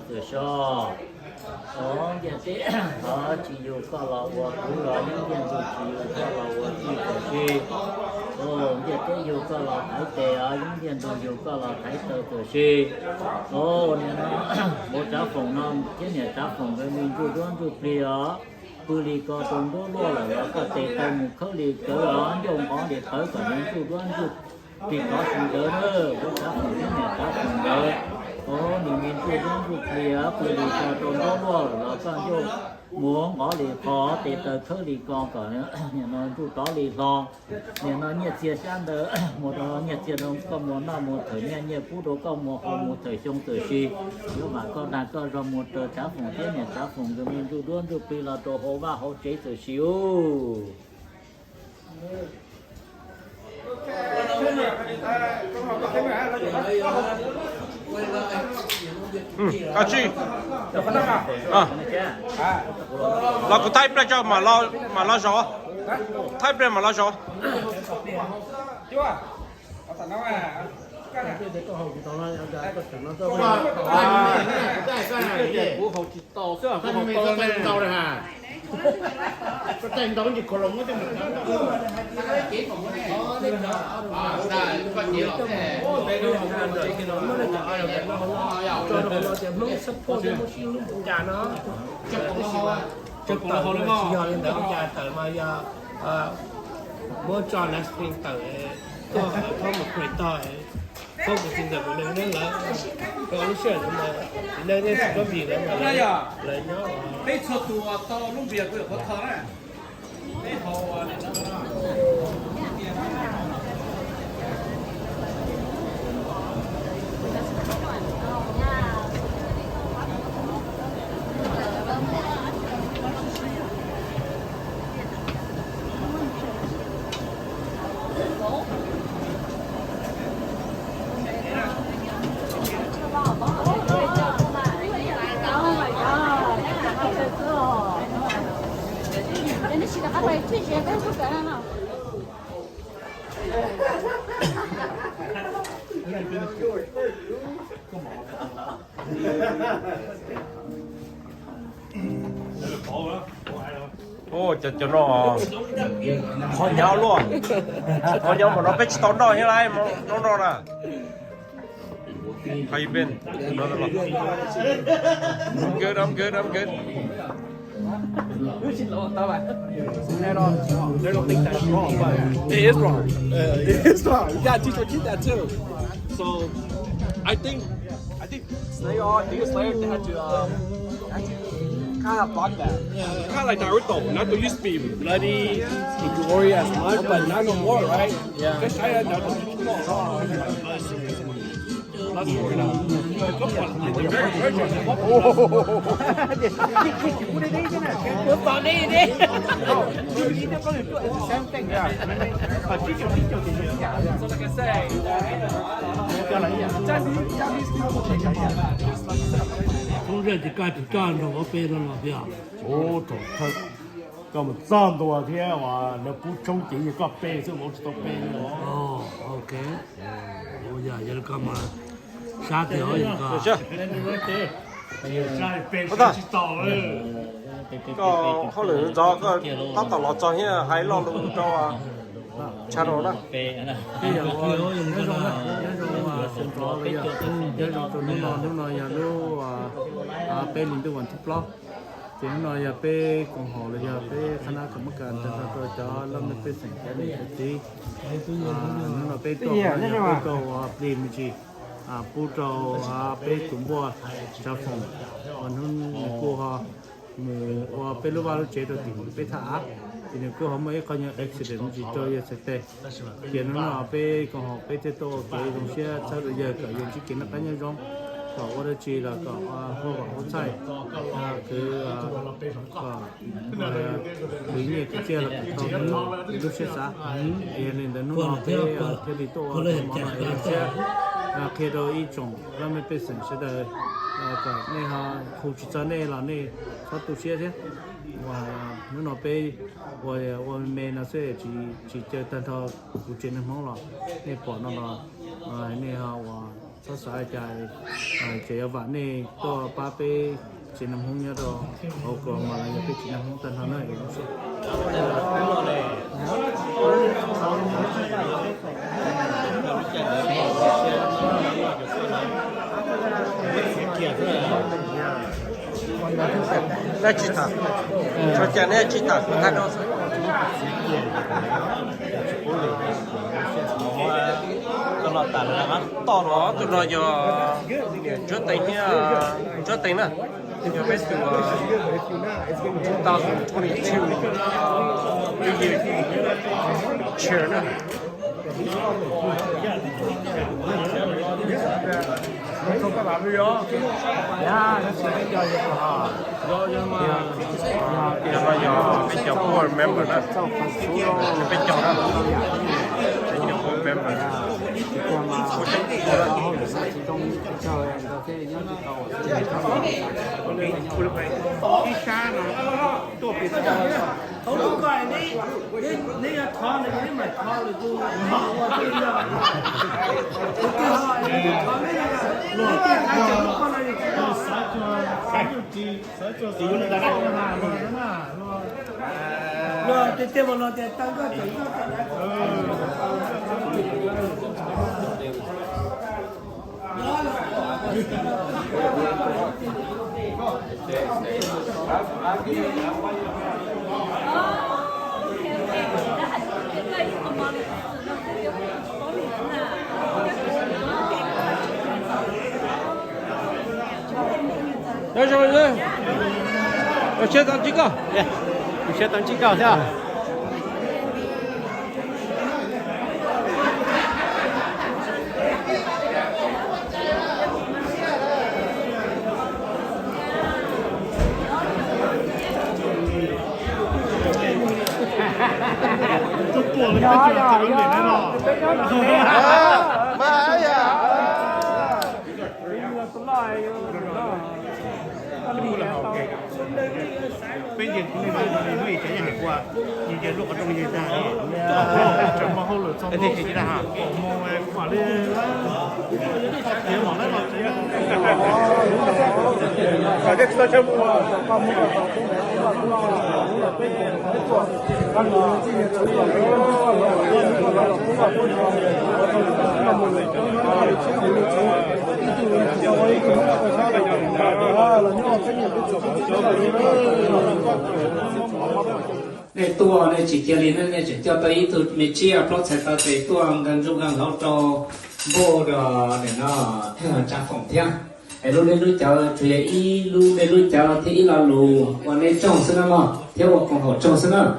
子说。哦，也对，好，只有个了我不了，明天就只有个了我记得去。哦，也对有个了台北啊，明天都有个了台北的去。哦，你呢？我找缝呢，今年找缝的民主专注不了。不离个东多落了，我个地头木口里个人用我的头个民主专注，比个是得的，我找缝今年找缝的。哦，你们最终不离啊，不离个东多落了，我个就muốn bỏ lì khó thì từ khởi lì con cả nhà nó tụ đó lì con nhà nó nhiệt chia sang đó một đó nhiệt chia đông có muốn nào một thời nhà nhiệt phú đồ có một thời trong thời si nếu mà con đang có rồi một tờ trả phòng thế nhà trả phòng rồi mình tụ luôn tụ là đồ hồ và hồ chế thời siêu cá chi lo cái tay bây giờ mà lo gió tay bây mà lo gió có tên đó gì cổ lông có tên mình bố cho là spring tới có một người to không một tình cảm của nên là có lúc chuyện mà nên nên có gì đó mà lấy nhớ cái số tù to lúc việc của họ thở này cái hồ ô cho nó khó nhau luôn khó nhau mà nó biết tao đòi như này mà nó đòi à hay bên nó là I'm good They don't think that's wrong, but it is wrong. It is wrong. You gotta teach your kids that too. So, I think Slayer had to kind of block that. Kind of like Naruto. Naruto used to be bloody and gory as much, but not no more, right? Yeah. Because I had Naruto. That's more now. So like I say, không biết thì cái tròn rồi có bê nó bia 오, 좋다. 그럼 짠도 대와 너 부총지 이거 빼서 못 또 빼요. ok bây giờ giờ có mà sát thì hỏi được có chưa 잘 빼서 좋다 또. có họ lựa gió có tao tao lo cho nhá hay lo luôn cho à cha đồ đó bây giờ có dùng cái rồi mà sinh có bây giờ giờ rồi nó nói giờ nó bên mình tôi vẫn thích lo thì nó nói giờ bên còn họ là giờ bên khả năng không cần tôi cho lâm nó bên thành cái này tí nó nói bên tôi bên tôi tìm gì bù trâu bên cũng mua cho phòng còn hơn cô họ mua bên lúc vào chế độ tìm bên thả thì nếu cô họ mới coi như accident gì cho giờ sẽ tệ thì nó là bên còn họ bên chế độ cái đồng xe sau đó giờ cả dùng chỉ kiến nó cá nhân trong có order chỉ là có hỗ trợ cứ lý nhẹ cái kia là có lúc xe xã thì nên là nó theo đi tổ mà xe khi đó ý chung là mình phải xử sẽ được cái này họ không chỉ cho này là này có tổ xe thế và nó bây và mình nó sẽ chỉ chơi tân thọ của chuyện nó mong là này bỏ nó là này họ sao sai chạy chạy ở vạn này to ba pe chỉ nằm không nhớ rồi họ còn mà lại pe chỉ nằm không tên hơn nữa đây chỉ thằng cho chàng này chỉ thằng thằng đó tụi nó tận là mắt to đó tụi nó giờ trước tính nè your best to 2022 New Year cheer nè không có làm gì đó nó sẽ cho do mà giờ bây giờ bây giờ board member nè bây giờ đó bây giờ board member không gọi đi thon này cái mà thon là tôi rồi tiếp vào nó để tăng cái rồi chơi tao chỉ có你先等几个是吧？都过了个这个脸了。妈呀！bây giờ cũng đi nuôi cái nhà qua như giờ lúc ở trong nhà ta chẳng mà không được xong thì chỉ là hả mong em quả đi nếu mà nó phải biết sao cho mua này tua này chỉ kia liền này chỉ cho tới từ mình chia plot sẽ ta tới tua gần chung gần họ cho vô đó để nó trang phòng thiang để lúc lên lúc chờ chuyện y lúc lên lúc chờ thì là lù còn nên trồng sân mà theo một con họ trồng sân